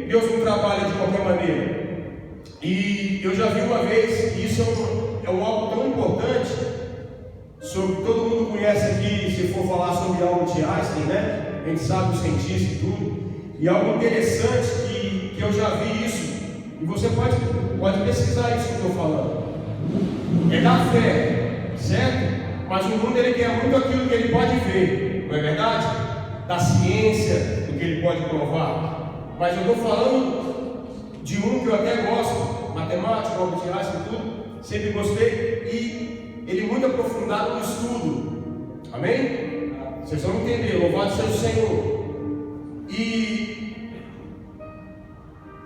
Deus não trabalha de qualquer maneira? E eu já vi uma vez, e isso é algo tão importante, sobre todo mundo conhece aqui, se for falar sobre Albert Einstein, né? A gente sabe o cientista e tudo. E algo interessante que eu já vi isso, e você pode pesquisar isso que eu estou falando, é da fé, certo? Mas o mundo ele quer muito aquilo que ele pode ver, não é verdade? Da ciência, do que ele pode provar. Mas eu estou falando de um que eu até gosto, matemática, Albert Einstein e tudo, sempre gostei, e ele muito aprofundado no estudo. Amém? Vocês vão entender, louvado seja o Senhor. E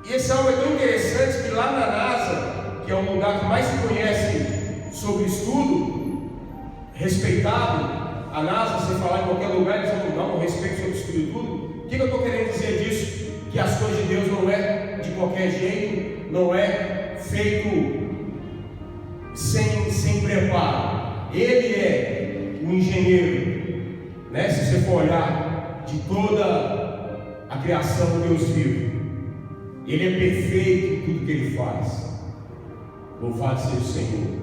esse algo é tão interessante que lá na NASA, que é um lugar que mais se conhece sobre estudo, respeitado, a NASA, se falar em qualquer lugar, eles vão dar um respeito sobre estudo e tudo. O que eu estou querendo dizer disso? Que as coisas de Deus não é de qualquer jeito, não é feito sem preparo. Ele é o engenheiro, né? Se você for olhar de toda a criação do Deus vivo, ele é perfeito em tudo que ele faz. Louvado seja o Senhor.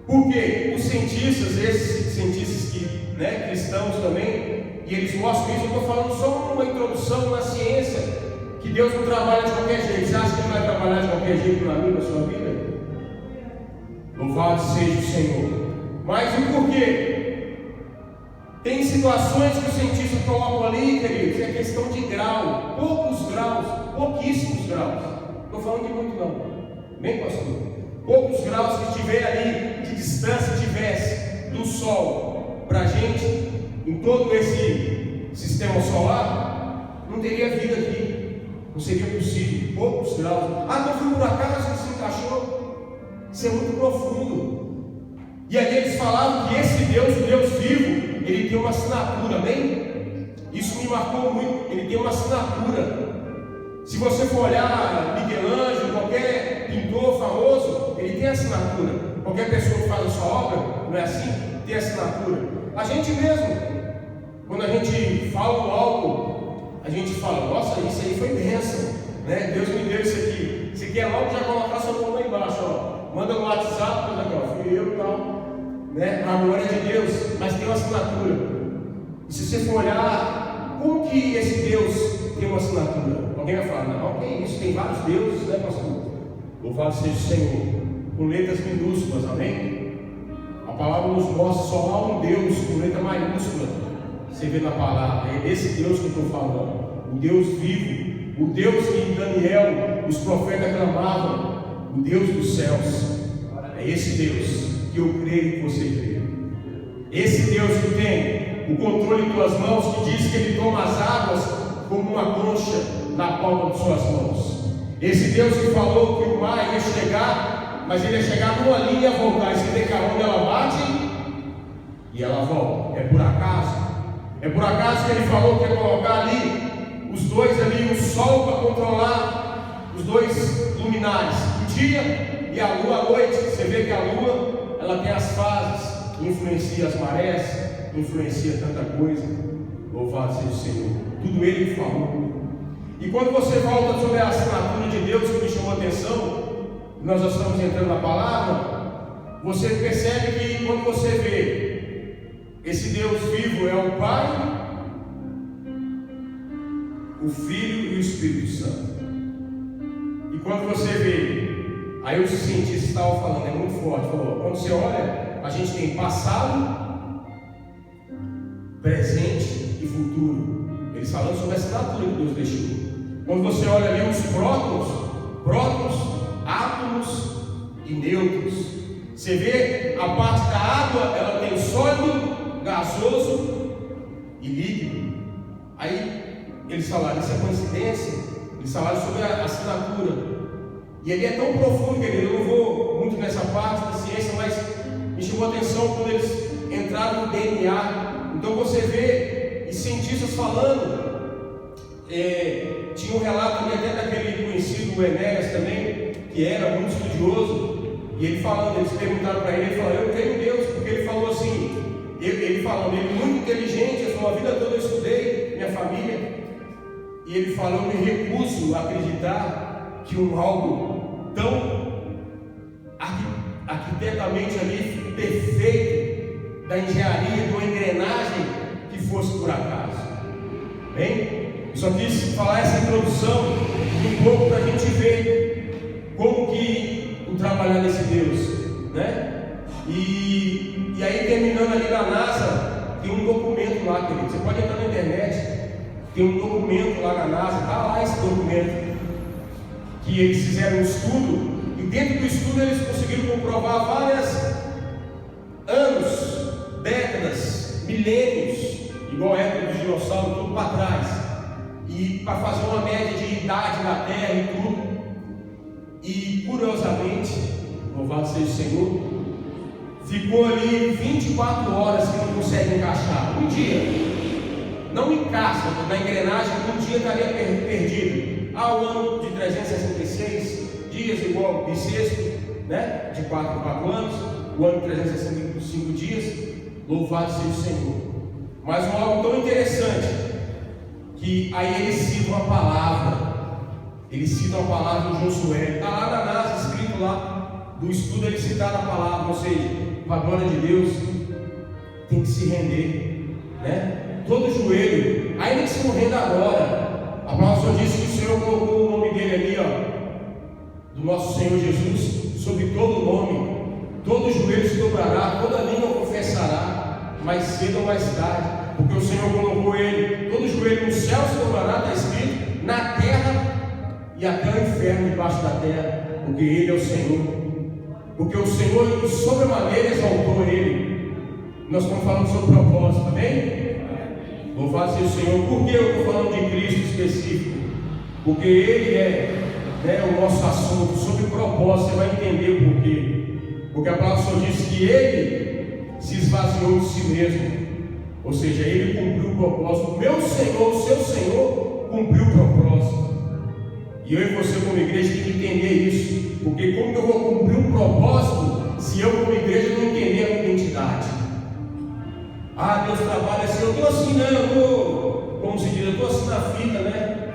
Porque os cientistas, esses cientistas que, né, cristãos também, e eles mostram isso. Eu estou falando só uma introdução na ciência, que Deus não trabalha de qualquer jeito. Você acha que Ele vai trabalhar de qualquer jeito na minha, na sua vida? Louvado seja o Senhor. Mas o porquê? Tem situações que os cientistas colocam ali, queridos, é questão de grau, poucos graus, pouquíssimos graus. Não estou falando de muito não, bem pastor. Poucos graus que tiver ali de distância tivesse do Sol para a gente, em todo esse sistema solar, não teria vida aqui, não seria possível. Poucos graus. Não foi por acaso que se encaixou. Isso é muito profundo. E aí eles falavam que esse Deus, o Deus vivo, ele tem uma assinatura, amém? Isso me marcou muito. Ele tem uma assinatura. Se você for olhar Michelangelo, qualquer pintor famoso, ele tem assinatura. Qualquer pessoa que faz a sua obra, não é assim? Tem assinatura. A gente mesmo, quando a gente fala algo, a gente fala, nossa, isso aí foi bênção, né? Deus me deu isso aqui. Você quer logo já colocar sua mão lá embaixo, ó. Manda no WhatsApp, mas aqui, ó, fui eu e tal, né? A glória de Deus, mas tem uma assinatura. E se você for olhar, como que esse Deus tem uma assinatura? Alguém vai falar, não, que isso, tem vários deuses, né, pastor? Louvado seja o Senhor, com letras minúsculas, amém? A palavra nos mostra só há um Deus com letra maiúscula. Você vê na palavra, é esse Deus que eu estou falando, o Deus vivo, o Deus que em Daniel os profetas clamavam, o Deus dos céus. É esse Deus que eu creio que você crê. Esse Deus que tem o controle em tuas mãos, que diz que Ele toma as águas como uma concha na palma de suas mãos. Esse Deus que falou que o mar ia chegar, mas ele ia chegar numa linha e ia voltar. E você vê que a onda ela bate e ela volta. É por acaso? É por acaso que ele falou que ia colocar ali os dois ali, o sol para controlar os dois luminares, o dia e a lua à noite. Você vê que a lua ela tem as fases, influencia as marés, influencia tanta coisa. Louvado seja o Senhor. Tudo ele falou. E quando você volta sobre a assinatura de Deus, que me chamou a atenção, nós já estamos entrando na palavra, você percebe que quando você vê esse Deus vivo é o Pai, o Filho e o Espírito Santo. E quando você vê, aí os cientistas estavam falando, é muito forte, falou, quando você olha, a gente tem passado, presente e futuro. Eles falando sobre a assinatura que Deus deixou. Quando você olha ali os prótons, átomos e nêutrons, você vê a parte da água, ela tem sólido, gasoso e líquido. Aí eles falaram, isso é coincidência? Eles falaram sobre a assinatura. E ali é tão profundo, querido, eu não vou muito nessa parte da ciência, mas me chamou a atenção quando eles entraram no DNA. Então você vê os cientistas falando. Tinha um relato ali até daquele conhecido, o Enéas também, que era muito estudioso, e ele falando, eles perguntaram para ele, ele falou, eu creio em Deus, porque ele falou assim, ele falando, ele muito inteligente, a sua vida toda eu estudei, minha família, E ele falou: me recuso a acreditar que algo tão arquitetamente ali perfeito, da engenharia, de uma engrenagem, que fosse por acaso. Bem, eu só quis falar essa introdução um pouco para a gente ver como que o trabalhar desse Deus, né? E aí, terminando ali na NASA, tem um documento lá, querido. Você pode entrar na internet, tem um documento lá na NASA, está lá esse documento, que eles fizeram um estudo, e dentro do estudo eles conseguiram comprovar vários anos, décadas, milênios, igual a época dos dinossauros, tudo para trás, e para fazer uma média de idade na Terra e tudo. E curiosamente, louvado seja o Senhor, ficou ali 24 horas que não consegue encaixar. Um dia não encaixa na engrenagem, um dia estaria perdido. O ano de 366 dias, igual bissexto, né? De 4 em 4 anos, o ano de 365 dias, louvado seja o Senhor. Mas algo tão interessante, que aí eles citam a palavra. Eles citam a palavra do Josué. Está lá na NASA, escrito lá, do estudo eles citaram a palavra, ou seja, para a glória de Deus, tem que se render, né? Todo joelho, ainda que se não renda agora. A palavra só disse que o Senhor colocou o nome dele ali, ó, do nosso Senhor Jesus, sobre todo nome. Todo joelho se dobrará, toda língua confessará, mais cedo ou mais tarde, porque o Senhor colocou ele. Todo joelho no céu se dobrará, está escrito, na terra e até o inferno debaixo da terra, porque ele é o Senhor. Porque o Senhor, sobremaneira, exaltou ele. Nós estamos falando sobre propósito, amém? Louvado seja o Senhor. Por que eu estou falando de Cristo específico? Porque Ele é, né, o nosso assunto. Sobre propósito, você vai entender o porquê. Porque a palavra só diz que Ele se esvaziou de si mesmo. Ou seja, Ele cumpriu o propósito. O meu Senhor, o seu Senhor, cumpriu o propósito. E eu e você como igreja tem que entender isso. Porque como que eu vou cumprir um propósito se eu como igreja não entender a minha identidade? Deus trabalha assim, eu estou assim, né? Eu estou, como se diz, eu estou assim na fita, né?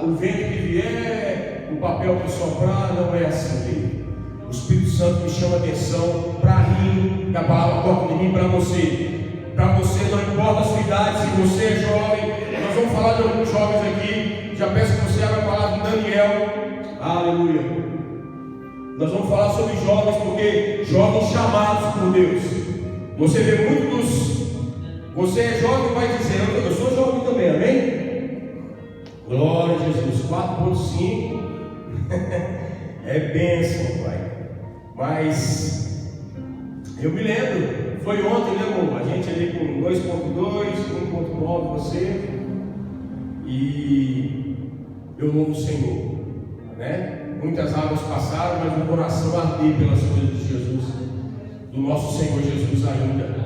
O vento que vier, o papel que soprar, não é assim. O Espírito Santo me chama a atenção para mim, que a palavra toca de mim para você. Para você, não importa a sua idade, se você é jovem, nós vamos falar de alguns jovens aqui. Já peço que você abra a palavra de Daniel. Aleluia. Nós vamos falar sobre jovens, porque jovens chamados por Deus. Você vê muitos. Você é jovem e vai dizer: eu sou jovem também, amém? Glória a Jesus. 4.5 é bênção, Pai. Mas eu me lembro, foi ontem, né, amor? A gente ali com 2.2, 1.9, você. E eu louvo o Senhor, né? Muitas águas passaram, mas o coração ardeu pelas coisas de Jesus, do nosso Senhor Jesus ainda.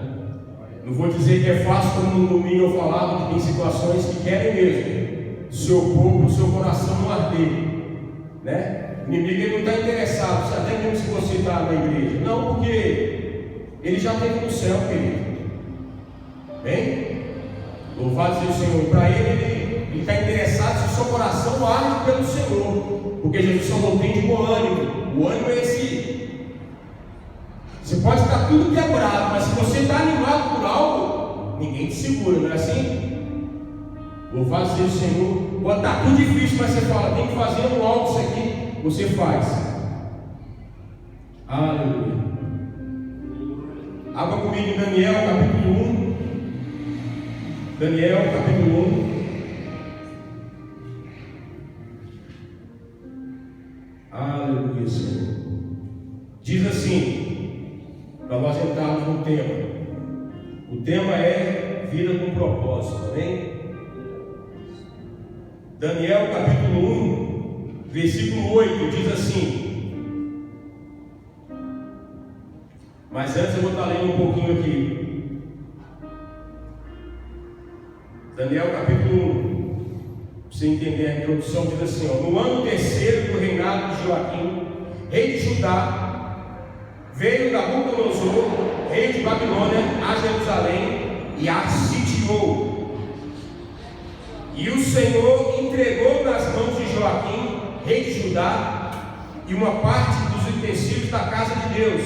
Não vou dizer que é fácil, como no domingo eu falava, que tem situações que querem mesmo seu corpo, seu coração não arder, né? O inimigo ele não está interessado, até mesmo se você está na igreja. Não, porque ele já esteve no céu, querido. Bem? Louvado seja o Senhor. Para ele está interessado se o seu coração arde pelo Senhor, porque Jesus falou: tem de bom ânimo. O ânimo é esse. Você pode estar tudo quebrado, mas se você está animado por algo, ninguém te segura, não é assim? Louvado seja o Senhor. Quando está tudo difícil, mas você fala: tem que fazer algo isso aqui, você faz. Aleluia. Abra comigo em Daniel capítulo 1. Daniel capítulo 1. Aleluia, Senhor. Diz assim, para nós entrarmos no tema. O tema é vida com propósito, amém? Daniel capítulo 1, versículo 8, diz assim. Mas antes eu vou estar lendo um pouquinho aqui. Daniel capítulo 1, para você entender a introdução, diz assim, ó: no ano terceiro do reinado de Joaquim, rei de Judá, veio Nabucodonosor, rei de Babilônia, a Jerusalém e a sitiou. E o Senhor entregou nas mãos de Joaquim, rei de Judá, e uma parte dos utensílios da casa de Deus,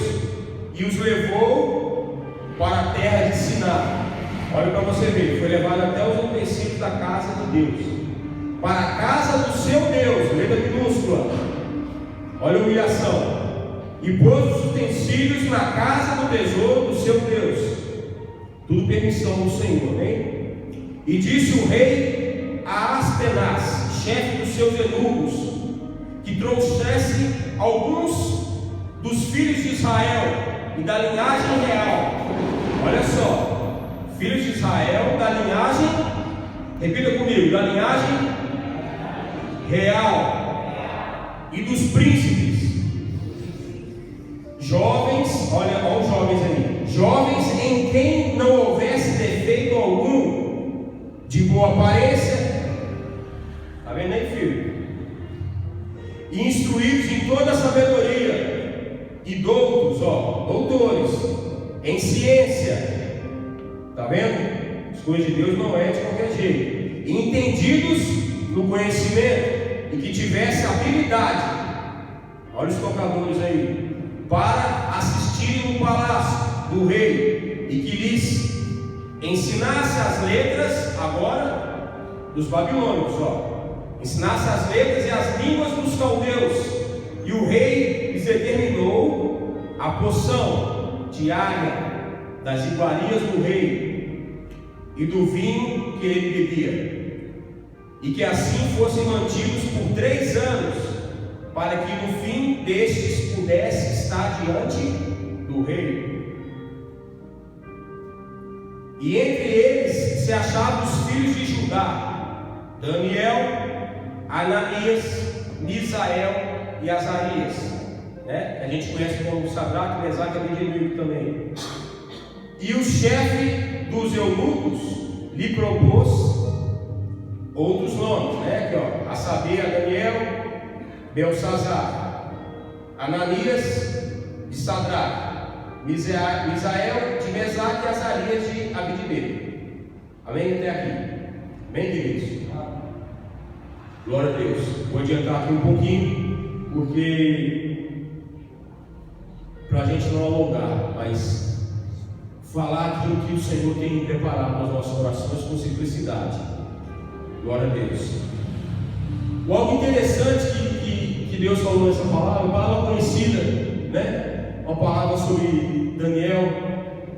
e os levou para a terra de Siná. Olha para você ver, foi levado até os utensílios da casa de Deus, para a casa do seu Deus, letra minúscula. Olha a humilhação. E pôs os utensílios na casa do tesouro do seu Deus. Tudo permissão do Senhor, né? E disse o rei a Aspenaz, chefe dos seus eunucos, que trouxesse alguns dos filhos de Israel e da linhagem real. Olha só, filhos de Israel da linhagem, repita comigo, da linhagem real e dos príncipes, jovens, olha os jovens aí, jovens em quem não houvesse defeito algum, de boa aparência, está vendo aí, filho? E instruídos em toda a sabedoria, e doutos, doutores, em ciência, está vendo? As coisas de Deus não é de qualquer jeito, e entendidos no conhecimento, e que tivesse habilidade, olha os tocadores aí, para assistirem no palácio do rei, e que lhes ensinasse as letras, agora, dos babilônicos, ensinasse as letras e as línguas dos caldeus. E o rei lhes determinou a porção diária das iguarias do rei e do vinho que ele bebia, e que assim fossem mantidos por 3 anos, para que no fim destes pudesse estar diante do rei. E entre eles se achavam os filhos de Judá: Daniel, Ananias, Misael e Azarias, né? A gente conhece como Sadraque, Mesaque e Abednego também. E o chefe dos eunucos lhe propôs outros nomes, né? Aqui, a saber, a Daniel, Belsazar, Ananias de Sadraque, Misael de Mesaque e Azarias de Abednego. Amém? Até aqui. Amém, queridos? Glória a Deus. Vou adiantar aqui um pouquinho, porque para a gente não alongar, mas falar aquilo que o Senhor tem preparado nas nossas orações com simplicidade. Glória a Deus. Algo interessante que Deus falou nessa palavra, uma palavra conhecida, né? Uma palavra sobre Daniel,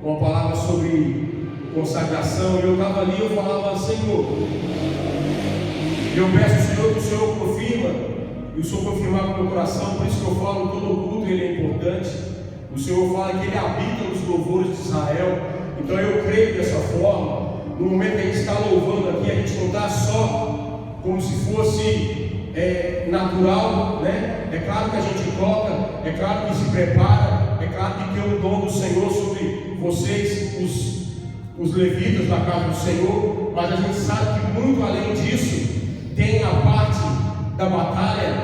uma palavra sobre consagração. E eu estava ali, eu falava: Senhor, eu peço ao Senhor que o Senhor confirma, e o Senhor confirmar com o meu coração. Por isso que eu falo, todo culto ele é importante. O Senhor fala que ele habita nos louvores de Israel. Então eu creio dessa forma. No momento que a gente está louvando aqui, a gente não está só como se fosse natural, né? É claro que a gente toca, é claro que se prepara, é claro que tem o dom do Senhor sobre vocês, os levitas da casa do Senhor, mas a gente sabe que muito além disso tem a parte da batalha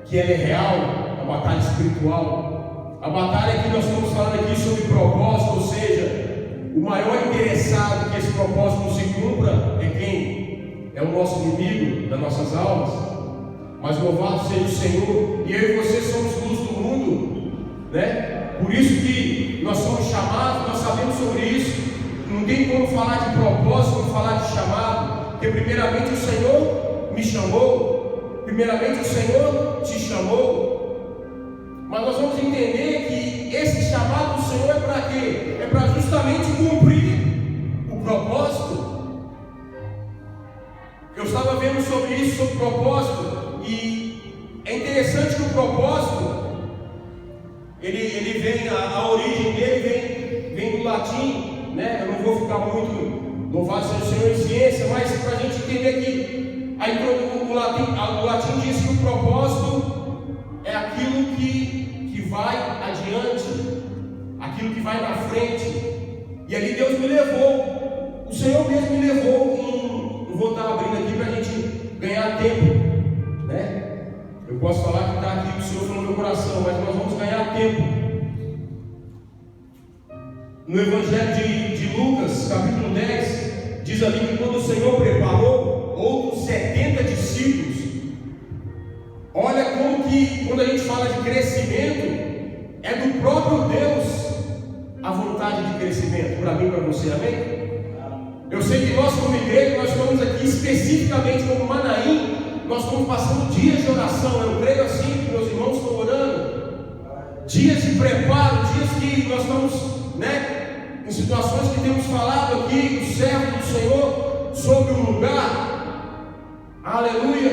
que ela é real, a batalha espiritual, a batalha que nós estamos falando aqui sobre propósito, ou seja, o maior interessado que esse propósito se cumpra é quem? É o nosso inimigo das nossas almas. Mas louvado seja o Senhor, e eu e você somos luz do mundo, né? Por isso que nós somos chamados, nós sabemos sobre isso. Não tem como falar de propósito, como falar de chamado, porque primeiramente o Senhor me chamou, primeiramente o Senhor te chamou. Mas nós vamos entender que esse chamado do Senhor é para quê? É para justamente cumprir o propósito. Eu estava vendo sobre isso, sobre propósito. E é interessante que o propósito, ele vem, a origem dele vem do latim, né? Eu não vou ficar muito louvado seja o Senhor em ciência, mas para a gente entender que o latim diz que o propósito é aquilo que vai adiante, aquilo que vai na frente. E ali Deus me levou, o Senhor mesmo me levou não vou estar abrindo aqui para a gente ganhar tempo, né? Eu posso falar que está aqui o Senhor falou no meu coração, mas nós vamos ganhar tempo. No Evangelho de Lucas, capítulo 10, diz ali que quando o Senhor preparou outros 70 discípulos, olha como que quando a gente fala de crescimento, é do próprio Deus a vontade de crescimento, para mim e para você, amém? Eu sei que nós como igreja, nós estamos aqui especificamente como Manaim, nós estamos passando dias de oração, eu creio assim que meus irmãos estão orando, dias de preparo, dias que nós estamos, em situações que temos falado aqui, o servo do Senhor, sobre o lugar, aleluia.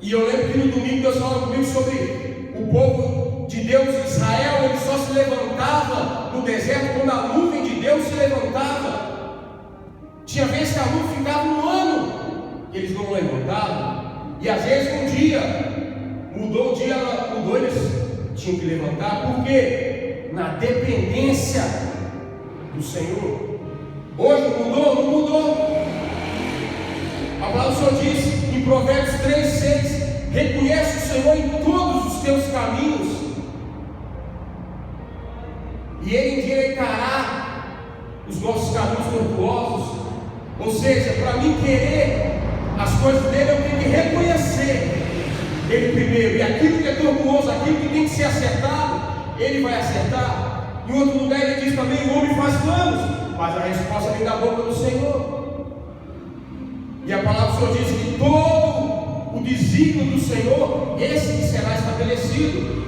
E eu lembro que no domingo Deus falou comigo sobre o povo de Deus, Israel, ele só se levantava no deserto quando a nuvem de Deus se levantava. Tinha vezes que a nuvem ficava um ano, eles não levantavam, e às vezes um dia, mudou o dia, mudou, eles tinham que levantar, porque na dependência do Senhor. Hoje mudou? Não mudou. A palavra do Senhor diz em Provérbios 3:6: reconhece o Senhor em todos os teus caminhos, e Ele endireitará os nossos caminhos tortuosos. Ou seja, para mim querer as coisas dele, eu tenho que reconhecer Ele primeiro, e aquilo que é tortuoso, aquilo que tem que ser acertado, Ele vai acertar. Em outro lugar ele diz também: o homem faz planos, mas a resposta vem da boca do Senhor. E a palavra do Senhor diz que todo o desígnio do Senhor, esse que será estabelecido.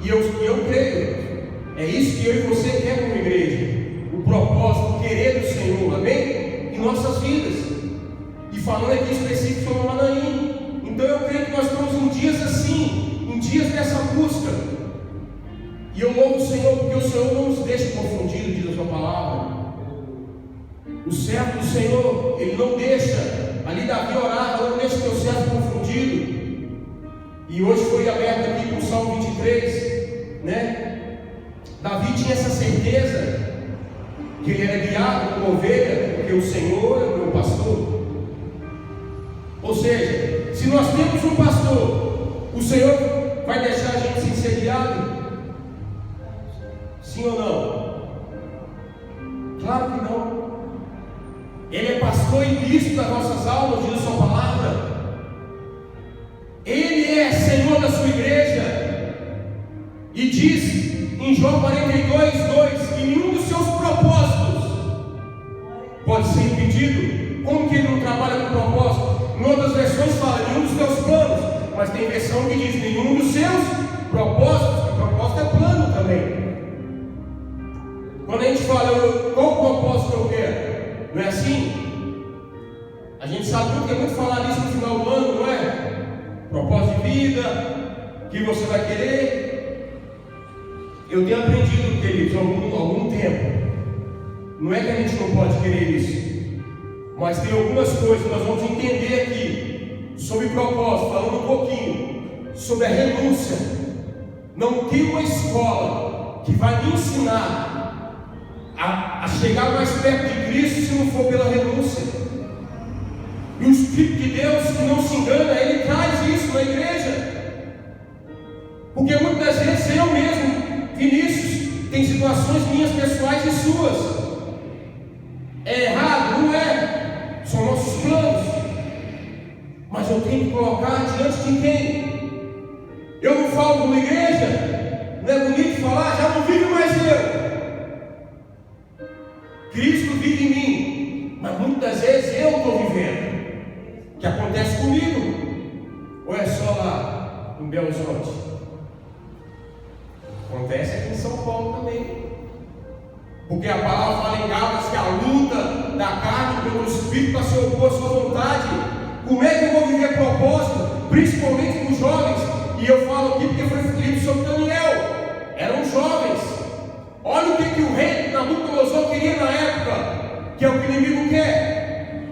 E eu creio, é isso que eu e você quer como igreja, o propósito, o querer do Senhor, amém? Em nossas vidas. E falando aqui específico sobre o Manaim. Então eu creio que nós estamos em dias assim, em dias dessa busca. E eu louvo o Senhor, porque o Senhor não nos deixa confundidos, diz a sua palavra. O servo do Senhor, ele não deixa, ali Davi orava, não deixa o teu servo confundido. E hoje foi aberto aqui com o Salmo 23, Davi tinha essa certeza que ele era guiado como ovelha, porque o Senhor é o meu pastor. Ou seja, se nós temos um pastor, o Senhor vai deixar a gente sem ser guiado? Sim ou não? Claro que não. Ele é pastor e bispo das nossas almas, diz a sua palavra. Ele é Senhor da sua igreja. E diz em João 42:2 que nenhum dos seus propósitos pode ser impedido. Como que ele não trabalha com propósito? Em outras versões fala nenhum dos seus planos, mas tem versão que diz nenhum dos seus propósitos. O propósito é plano também. Quando a gente fala qual propósito eu quero, não é assim? A gente sabe muito que é muito falar isso no final do ano, não é? Propósito de vida, que você vai querer. Eu tenho aprendido, queridos, há algum tempo. Não é que a gente não pode querer isso, mas tem algumas coisas que nós vamos entender aqui sobre propósito, falando um pouquinho sobre a renúncia. Não tem uma escola que vai me ensinar a chegar mais perto de Cristo se não for pela renúncia. E o Espírito de Deus, que não se engana, ele traz isso na igreja. Porque muitas das vezes eu mesmo, Vinícius, tem situações minhas pessoais e suas. É errado? Não é. São nossos planos. Mas eu tenho que colocar diante de quem? Eu não falo como igreja, não é bonito falar, já não vive mais eu. Cristo vive em mim, mas muitas vezes eu estou vivendo. O que acontece comigo? Ou é só lá em Belo Horizonte? Acontece aqui em São Paulo também. Porque a palavra fala em Gálatas que a luta da carne pelo Espírito para se opor à sua vontade. Como é que eu vou viver propósito? Principalmente com os jovens. E eu falo aqui porque foi escrito sobre Daniel. Eram jovens. Olha o que o rei Nabucodonosor queria na época, que é o que o inimigo quer.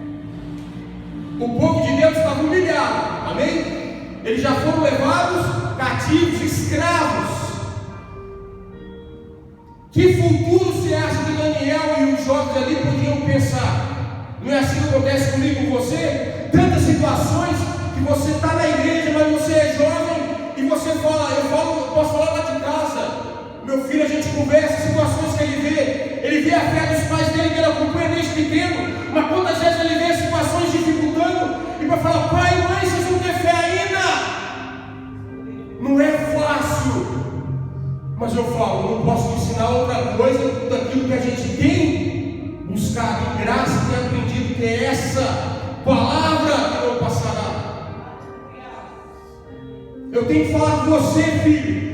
O povo de Deus estava humilhado, amém? Eles já foram levados cativos, escravos. Que futuro você acha que Daniel e os jovens ali podiam pensar? Não é assim que acontece comigo e com você? Tantas situações que você está na igreja, mas você é jovem e você fala, eu posso falar lá de casa. Meu filho, a gente conversa, situações que ele vê a fé dos pais dele que ele acompanha desde pequeno, Mas quantas vezes ele vê situações dificultando e vai falar: pai e mãe, vocês vão ter fé ainda? Não é fácil. Mas eu falo, não posso ensinar outra coisa daquilo que a gente tem buscado em graça e tem aprendido, que é essa palavra que não passará. Eu tenho que falar com você, filho.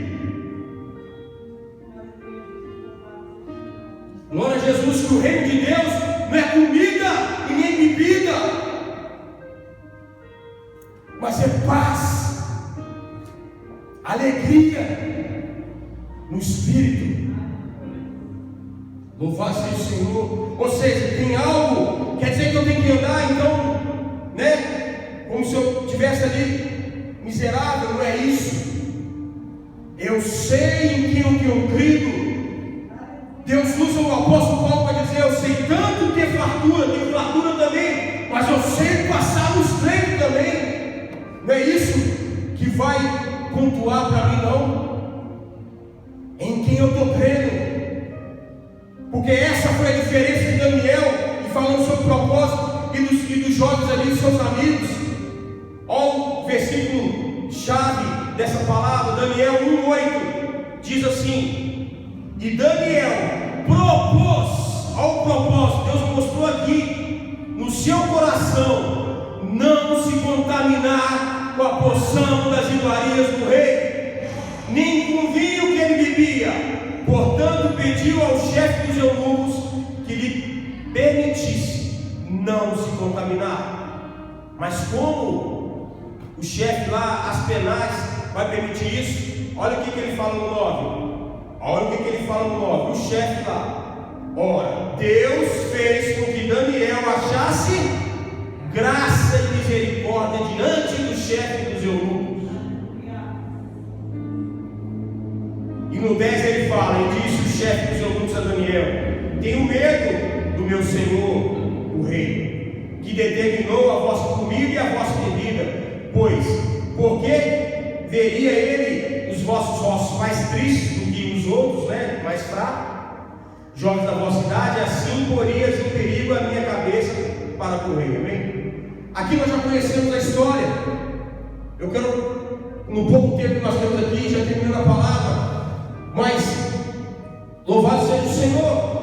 Glória a Jesus, que o reino de Deus não é comida e nem bebida, mas é paz, alegria no Espírito. Louvado seja o Senhor. Ou seja, tem algo, quer dizer que eu tenho que andar então, né? Como se eu estivesse ali miserável, não é isso. Eu sei em quem eu creio. Deus usa o apóstolo Paulo para dizer: eu sei tanto ter fartura, tenho fartura também, mas eu sei passar nos treinos também. Não é isso que vai pontuar para mim, não. Em quem eu estou crendo. Porque essa foi a diferença de Daniel, e falando sobre o propósito e dos jovens ali, dos seus amigos. Olha o versículo chave dessa palavra, Daniel 1:8, diz assim: e Daniel propôs, ao propósito, Deus mostrou aqui, no seu coração, não se contaminar com a porção das iguarias do rei, nem com o vinho que ele bebia. Portanto, pediu ao chefe dos eunucos que lhe permitisse não se contaminar. Mas como o chefe lá, Aspenaz, vai permitir isso? Olha o que ele fala no 9. Olha o que ele fala no 9. O chefe lá: ora, Deus fez com que Daniel achasse graça e misericórdia diante do chefe dos eunucos. E no 10 ele fala: e disse o chefe dos eunucos a Daniel: tenho medo do meu senhor, o rei, que determinou a vossa comida e a vossa bebida, pois, porque veria ele os vossos ossos mais tristes do que os outros, né, mais fracos, jovens da vossa idade, assim porias em perigo a minha cabeça para com o rei. Amém? Aqui nós já conhecemos a história. Eu quero, no pouco tempo que nós temos aqui, já terminando a palavra, mas louvado seja o Senhor.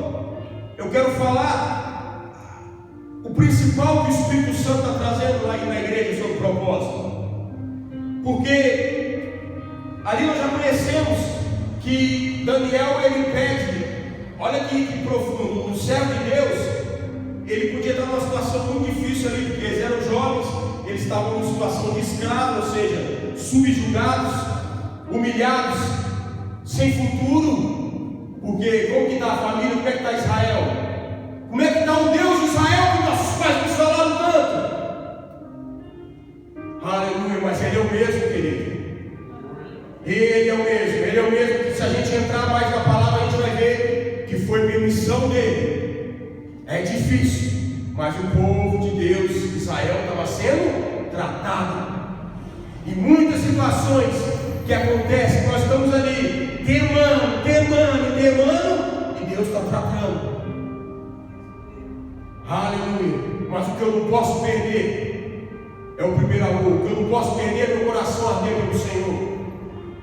Eu quero falar o principal que o Espírito Santo está trazendo aí na igreja sobre o propósito, porque ali nós já conhecemos que Daniel, ele pede, olha que profundo, o servo de Deus, ele podia estar numa situação muito difícil ali, porque eles eram jovens, eles estavam em situação de escravo, ou seja, subjugados, humilhados, sem futuro. Porque como que está a família? Como é que está Israel? Como é que está o Deus de Israel que nossos pais nos falaram tanto? Aleluia, mas Ele é o mesmo, querido. Ele é o mesmo, Ele é o mesmo, que se a gente entrar mais na palavra, a gente vai ver que foi permissão dele. É difícil, mas o povo de Deus, Israel, estava sendo tratado. E muitas situações que acontecem, nós estamos ali temando, e Deus está tratando. Aleluia. Mas o que eu não posso perder é o primeiro amor. O que eu não posso perder é meu coração arder pelo Senhor.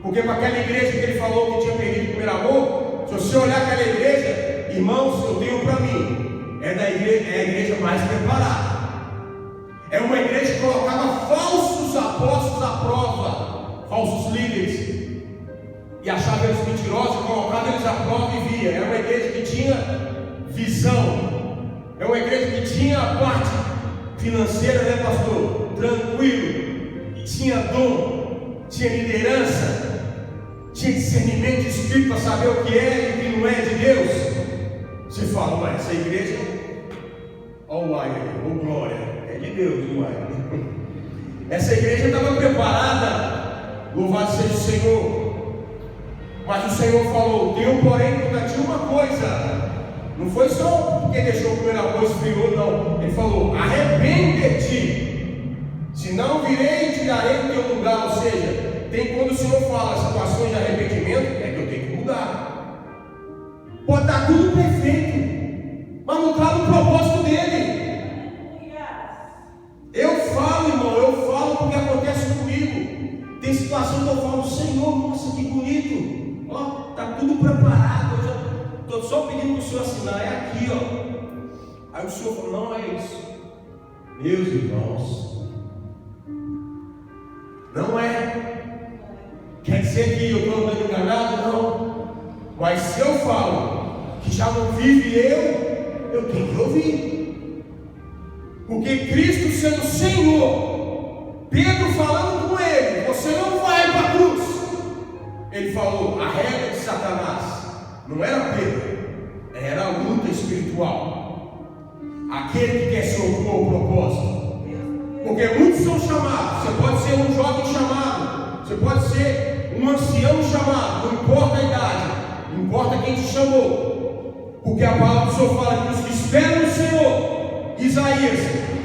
Porque para aquela igreja que ele falou que tinha perdido o primeiro amor, se você olhar aquela igreja, irmãos, eu tenho para mim, é a igreja mais preparada. É uma igreja que colocava falsos apóstolos à prova, falsos líderes, e achava eles mentirosos, colocava eles à prova e via. Era uma igreja que tinha visão, é uma igreja que tinha a parte financeira, né, pastor? Tranquilo, tinha dom, tinha liderança, tinha discernimento de espírito para saber o que é e o que não é de Deus. Você fala: ué, essa igreja, ó uai, ô glória, é de Deus, uai. Essa igreja estava preparada, louvado seja o Senhor. Mas o Senhor falou: tenho porém contra ti uma coisa. Não foi só porque deixou o primeiro amor esfriou, não. Ele falou: arrepende-te, senão virei e te darei do teu lugar. Ou seja, tem, quando o Senhor fala situações de arrependimento, é que eu tenho que mudar. Pode estar tudo perfeito, mas não está no propósito dele. Tem situação que eu falo, Senhor, nossa, que bonito. Ó, está tudo preparado. Eu já estou só pedindo para o Senhor assinar. É aqui, ó. Aí o Senhor falou, não é isso. Meus irmãos, não é. Quer dizer que eu estou andando enganado? Não. Mas se eu falo que já não vive eu tenho que ouvir. Porque Cristo sendo Senhor, Pedro falando com ele, você não vai para a cruz. Ele falou, a regra de Satanás não era Pedro, era a luta espiritual. Aquele que quer se opor ao propósito. Porque muitos são chamados. Você pode ser um jovem chamado, você pode ser um ancião chamado, não importa a idade, não importa quem te chamou. Porque a palavra do Senhor fala que os que esperam no Senhor, Isaías,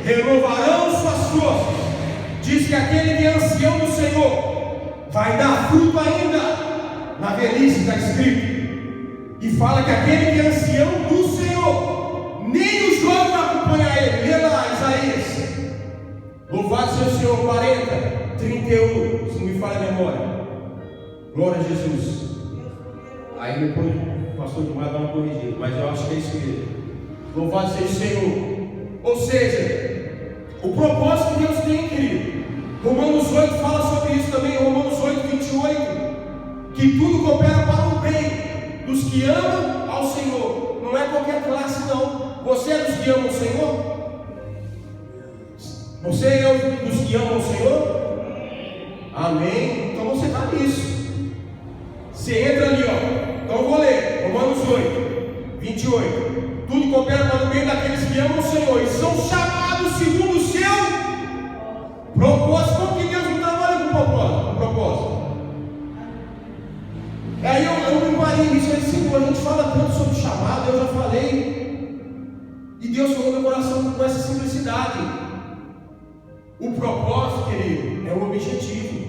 renovarão suas forças. Diz que aquele que é ancião do Senhor vai dar fruto ainda. Na velhice está escrito. E fala que aquele que é ancião do Senhor, nem os jovens acompanham ele. Lê lá, Isaías. Louvado seja o Senhor, 40, 31, se não me falha a memória. Glória a Jesus. Aí depois o pastor Gilmar dá uma corrigida, mas eu acho que é isso mesmo. Louvado seja o Senhor. Ou seja, o propósito que Deus tem, querido. Romanos 8 fala sobre isso também. Romanos 8, 28. Que tudo coopera para o bem dos que amam ao Senhor. Não é qualquer classe, não. Você é dos que amam o Senhor? Você é dos que amam o Senhor? Amém? Então você está nisso. Você entra ali, ó. Então eu vou ler. Romanos 8, 28. Tudo coopera para o bem daqueles que amam o Senhor e são chamados segundo o seu propósito. Como que Deus não trabalha com propósito? Aí eu me parei nisso. Eu disse, a gente fala tanto sobre chamado, eu já falei. E Deus falou no meu coração com essa simplicidade. O propósito, querido, é o objetivo.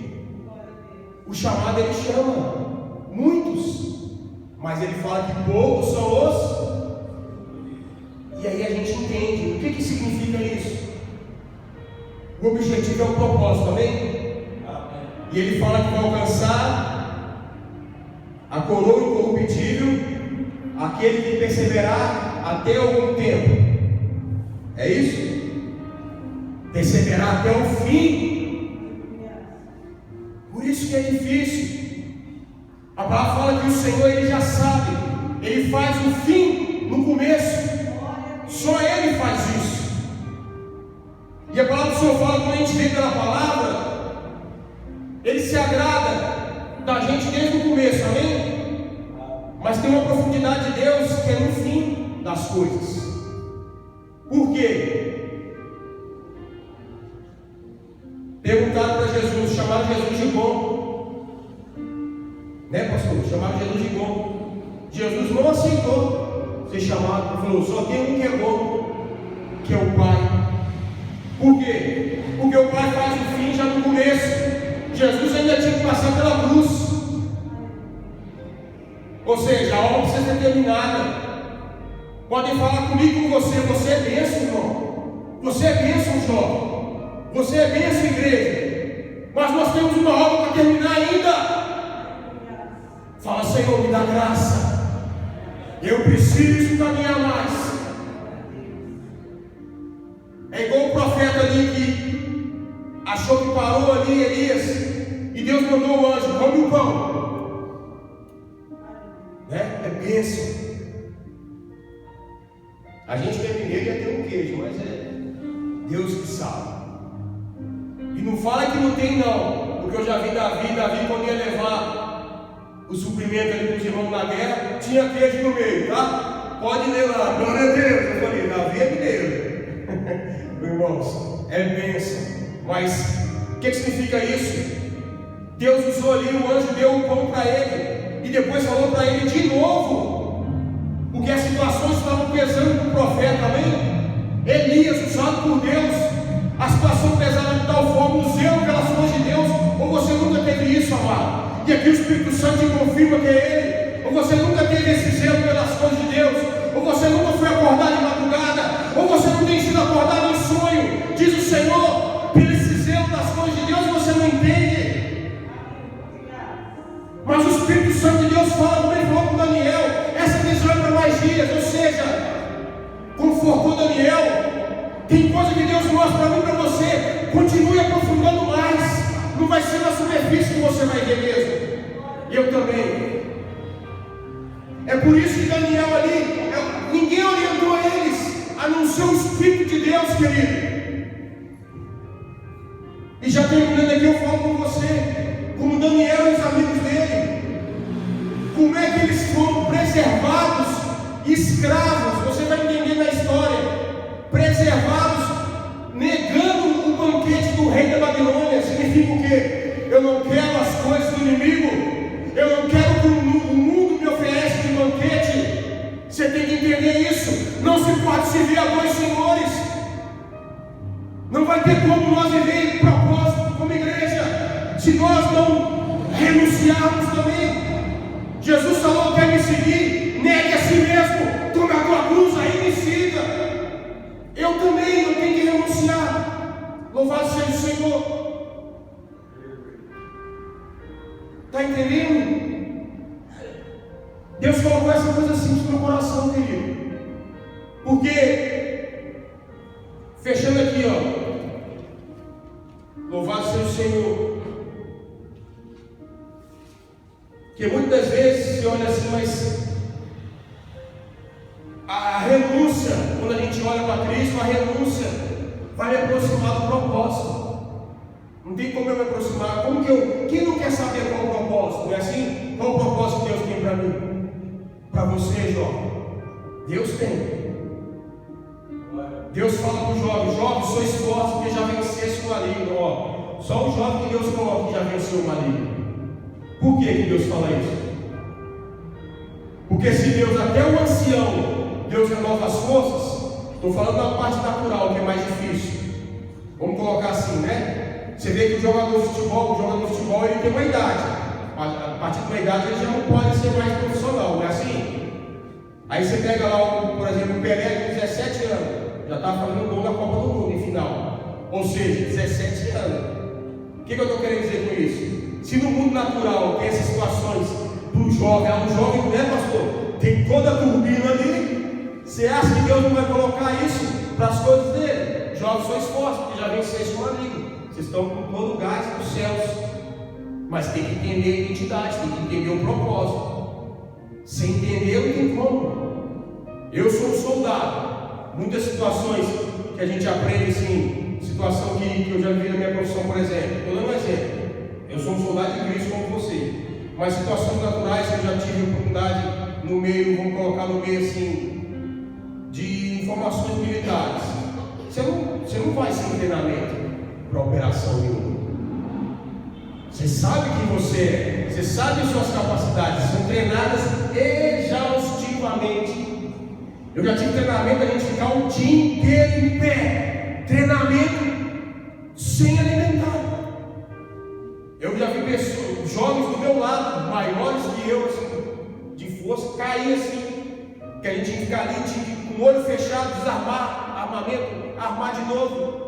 O chamado ele chama muitos, mas ele fala que poucos são os. E aí a gente entende o que significa isso. O objetivo é o propósito, amém? E ele fala que vai alcançar a coroa incorruptível, aquele que perseverar até algum tempo. É isso? Perseverar até o fim. Por isso que é difícil. A palavra fala que o Senhor ele já sabe. Ele faz o fim no começo. Só Ele faz isso. E a palavra do Senhor fala, quando a gente vê pela palavra, Ele se agrada da gente desde o começo, amém? Mas tem uma profundidade de Deus que é no fim das coisas. Por quê? Perguntaram para Jesus, chamaram Jesus de bom. Né, pastor? Chamaram Jesus de bom. Jesus não aceitou ser chamado, falou, só tem um que é bom, que é o Pai. Por quê? Porque o Pai faz o fim já no começo. Jesus ainda tinha que passar pela cruz. Ou seja, a obra precisa ser terminada. Podem falar comigo com você, você é bênção, irmão. Você é bênção, jovem. Você é bênção, igreja. Mas nós temos uma obra para terminar ainda. Fala, Senhor, me dá graça. Eu preciso caminhar mais. É igual o profeta ali que achou que parou ali, Elias, e Deus mandou o anjo, come o pão. Né? É bênção. A gente que é mineiro ia ter um queijo, mas é Deus que sabe. E não fala que não tem não, porque eu já vi Davi quando ia levar o suprimento ali para os irmãos na guerra, tinha queijo no meio, tá? Pode ler lá, glória a Deus. Eu falei, Davi é mineiro. Irmãos, é bênção. Mas o que significa isso? Deus usou ali, o anjo deu o pão para ele, e depois falou para ele de novo, porque as situações estavam pesando para o profeta, amém? Elias, usado por Deus, a situação pesava de tal forma, o zelo pelas coisas de Deus. Ou você nunca teve isso, amado? E aqui o Espírito Santo te confirma que é Ele. Ou você nunca teve esse zelo pelas coisas de Deus. Ou você nunca foi acordado de madrugada. Ou você não tem sido acordado em sonho. Diz o Senhor, pelo esse zelo das coisas de Deus, você não entende. Daniel. Tem coisa que Deus mostra para mim e para você. Continue aprofundando mais. Não vai ser na superfície que você vai ver mesmo. Eu também. É por isso que Daniel ali, ninguém orientou eles, a não ser o Espírito de Deus, querido. E já terminando aqui, eu falo com você, como Daniel e os amigos dele, como é que eles foram preservados, escravos, você vai entender na história, preservados, negando o banquete do rei da Babilônia. Significa o quê? Eu não quero as coisas do inimigo, eu não quero que o mundo me ofereça de banquete. Você tem que entender isso. Não se pode servir a dois senhores. Não vai ter como nós viver em propósito como igreja, se nós não renunciarmos também. Jesus falou: quer me seguir? Negue a si mesmo, tome a tua cruz aí e me siga. Eu também não tenho que renunciar. Louvado seja o Senhor. Está entendendo? Deus colocou essa coisa simples no meu coração, querido. Porque, fechando aqui, ó. Louvado seja o Senhor. Que muitas vezes se olha assim, mas a renúncia, quando a gente olha para Cristo, a renúncia vai me aproximar do propósito. Não tem como eu me aproximar. Como que eu? Quem não quer saber qual é o propósito? Não é assim? Qual o propósito que Deus tem para mim? Para você, jovem? Deus tem. Deus fala para o jovem: jovem, sois fortes porque já venceste o maligno. Ó, só o jovem que Deus coloca que já venceu o maligno. Por que Deus fala isso? Porque se Deus, até o ancião, Deus renova as forças. Estou falando da parte natural, que é mais difícil. Vamos colocar assim, né? Você vê que o jogador de futebol, ele tem uma idade. A partir de uma idade ele já não pode ser mais profissional, não é assim? Aí você pega lá, por exemplo, o Pelé de 17 anos. Já estava fazendo gol na Copa do Mundo em final. Ou seja, 17 anos. O que eu estou querendo dizer com isso? Se no mundo natural tem essas situações para o jovem, né, pastor? Tem toda a turbina ali. Você acha que Deus não vai colocar isso para as coisas dele? Jovens, sois fortes, porque já venceste o maligno. Vocês estão com todo o gás dos céus. Mas tem que entender a identidade, tem que entender o propósito. Sem entender, não tem como. Eu sou um soldado. Muitas situações que a gente aprende assim, situação que eu já vi na minha profissão, por exemplo. Estou dando um exemplo. Eu sou um soldado de Cristo como você. Mas situações naturais que eu já tive oportunidade no meio, vamos colocar no meio assim, de informações militares. Você não vai sem treinamento para operação nenhuma. Você sabe quem você é, você sabe as suas capacidades, são treinadas exaustivamente. Eu já tive treinamento a gente ficar o dia inteiro em pé, treinamento sem alimentar. Eu já vi pessoas, jovens do meu lado, maiores que eu, assim, de força, cair assim, que a gente tinha que ficar ali, com o olho fechado, desarmar, armamento, armar de novo.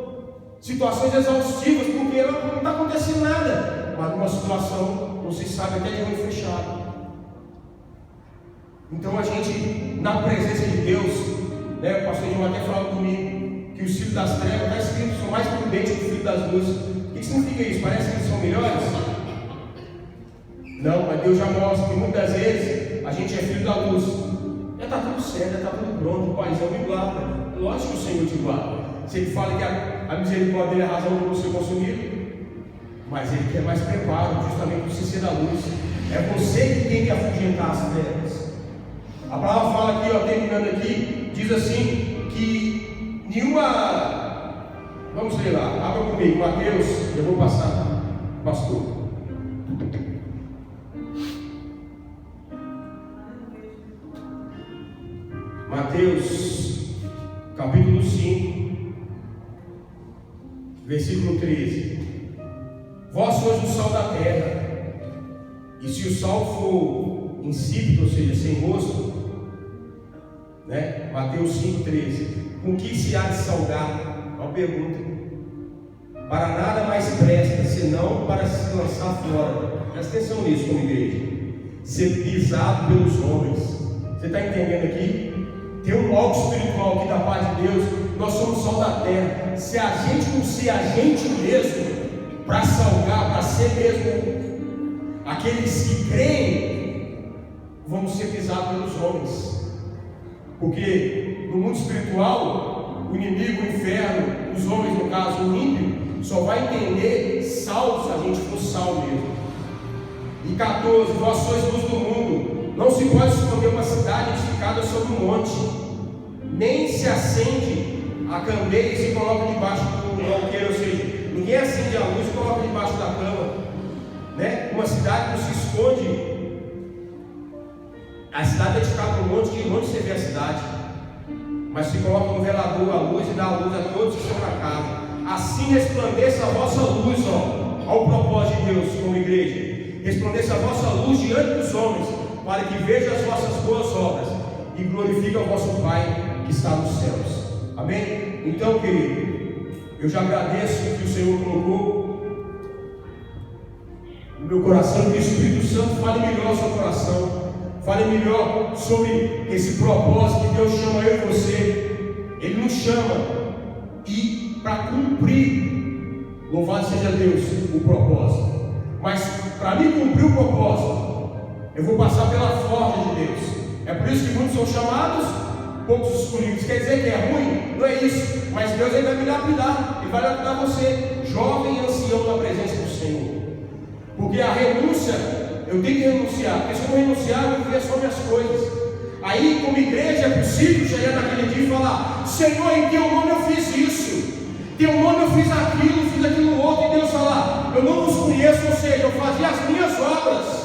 Situações exaustivas, porque não está acontecendo nada, mas numa situação, você sabe, até de olho fechado. Então a gente, na presença de Deus, né, o pastor João até falava comigo, que os filhos das trevas, está escrito, são mais prudentes que os filhos das luzes. O que significa isso? Parece que eles são melhores? Não, mas Deus já mostra que muitas vezes a gente é filho da luz. Já está tudo certo, já está tudo pronto, o paizão me guarda. Lógico que o Senhor te guarda. Se Ele fala que a misericórdia dele é a razão de você consumir, mas Ele quer mais preparo, justamente para você ser da luz. É você que tem que afugentar as trevas. A palavra fala aqui, ó, terminando aqui, diz assim, que nenhuma... Vamos ler lá, abra comigo, Mateus, eu vou passar, pastor. Mateus, capítulo 5, versículo 13. Vós sois o sal da terra, e se o sal for insípido, ou seja, sem gosto, né? Mateus 5,13. Com que se há de salgar? Uma pergunta. Para nada mais presta, senão para se lançar fora. Presta atenção nisso, como igreja. Ser pisado pelos homens. Você está entendendo aqui? tem um algo espiritual que da paz de Deus. Nós somos sal da terra. Se a gente não ser a gente mesmo, para salgar, para ser mesmo aqueles que creem, vamos ser pisados pelos homens. Porque no mundo espiritual, o inimigo, o inferno, os homens, no caso o ímpio, só vai entender sal se a gente for sal mesmo. E 14, vós sois luz do mundo. Não se pode esconder uma cidade edificada sobre um monte, nem se acende a candeia e se coloca debaixo do alqueire, ou seja, ninguém acende a luz e coloca debaixo da cama, né? Uma cidade não se esconde. A cidade é edificada no monte, de longe você vê a cidade, mas se coloca no velador a luz e dá a luz a todos que estão na casa. Assim resplandeça a vossa luz, ao propósito de Deus, como igreja. Resplandeça a vossa luz diante dos homens, para que vejam as vossas boas obras e glorifique o vosso Pai que está nos céus. Amém? Então, querido, eu já agradeço que o Senhor colocou no meu coração, que o Espírito Santo fale melhor ao seu coração, fale melhor sobre esse propósito que Deus chama eu e você. Ele nos chama e para cumprir, louvado seja Deus, o propósito. Mas para mim cumprir o propósito, eu vou passar pela forja de Deus. É por isso que muitos são chamados, poucos escolhidos. Quer dizer que é ruim? Não é isso. Mas Deus vai me lapidar. Ele vai lapidar você, jovem e ancião, na presença do Senhor. Porque a renúncia, eu tenho que renunciar. Porque se eu não renunciar, eu vou viver só minhas coisas. Aí, como igreja, é possível chegar naquele dia e falar: Senhor, em teu nome eu fiz isso, teu nome eu fiz aquilo outro. E Deus falar: eu não vos conheço, ou seja, eu fazia as minhas obras.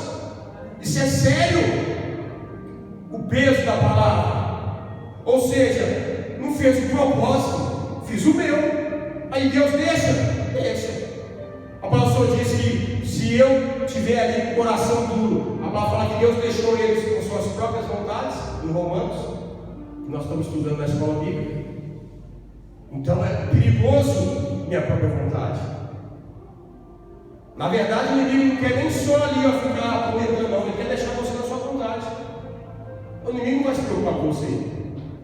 Isso é sério, o peso da palavra. Ou seja, não fez o propósito, fiz o meu. Aí Deus deixa. A palavra do Senhor diz que se eu tiver ali com o coração duro, a palavra fala que Deus deixou eles com suas próprias vontades, em Romanos, que nós estamos estudando na escola bíblica. Então é perigoso minha própria vontade. Na verdade, o inimigo não quer nem só ali ficar comentando, não. Ele quer deixar você na sua vontade. O inimigo não vai se preocupar com você.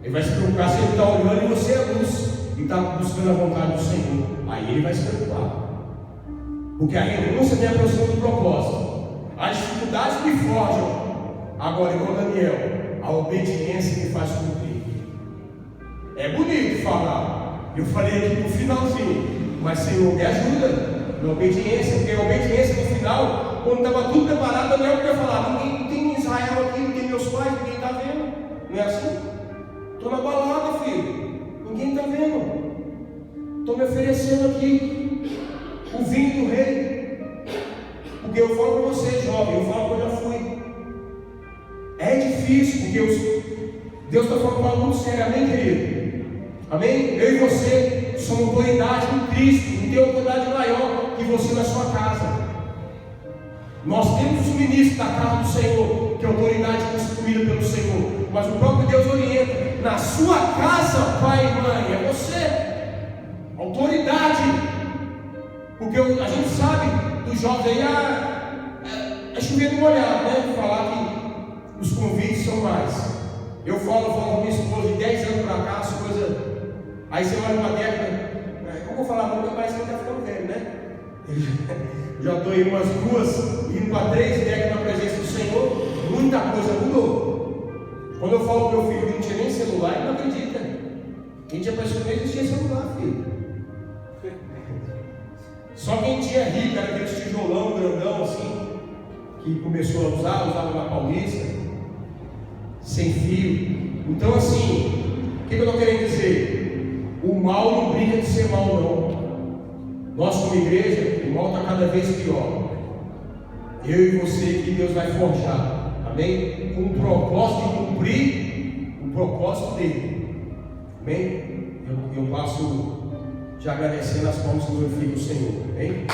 Ele vai se preocupar se ele está olhando e você é luz e está buscando a vontade do Senhor. Aí ele vai se preocupar. Porque a renúncia me aproxima do propósito. As dificuldades me forjam. Agora, igual Daniel, a obediência me faz cumprir. É bonito falar. Eu falei aqui no finalzinho, mas Senhor, me ajuda na obediência, porque a obediência no final, quando estava tudo preparado, Daniel podia falar: ninguém tem Israel aqui, não tem meus pais, ninguém está vendo. Não é assim? Estou na balada, filho, ninguém está vendo. Estou me oferecendo aqui o vinho do rei. Porque eu falo para você, jovem, eu falo que eu já fui. É difícil, porque Deus está falando para mundo sério, amém, querido? Amém? Eu e você somos autoridade em Cristo, não tem autoridade maior que você na sua casa. Nós temos os ministros da casa do Senhor, que é autoridade constituída pelo Senhor, mas o próprio Deus orienta: na sua casa, pai e mãe, é você, autoridade. Porque a gente sabe dos jovens aí, é chover no molhado, né? Falar que os convites são mais. Eu falo com minha esposa de 10 anos para cá, as coisas. Aí você olha uma década, eu vou falar muito, mas que está ficando velho, né? Já estou em umas 2, indo para 3 décadas na presença do Senhor, muita coisa mudou. Quando eu falo para o meu filho que não tinha nem celular, ele não acredita. Quem tinha pessoa que não existia celular, filho. Só quem tinha rico era aquele tijolão grandão assim, que começou a usava na Paulista, sem fio. Então assim, o que eu estou querendo dizer? O mal não brinca de ser mal, não. Nós como igreja, o mal está cada vez pior. Eu e você que Deus vai forjar, amém? Com o propósito de cumprir o propósito dele, amém? Eu passo te agradecendo as palmas que glorificam o Senhor, amém?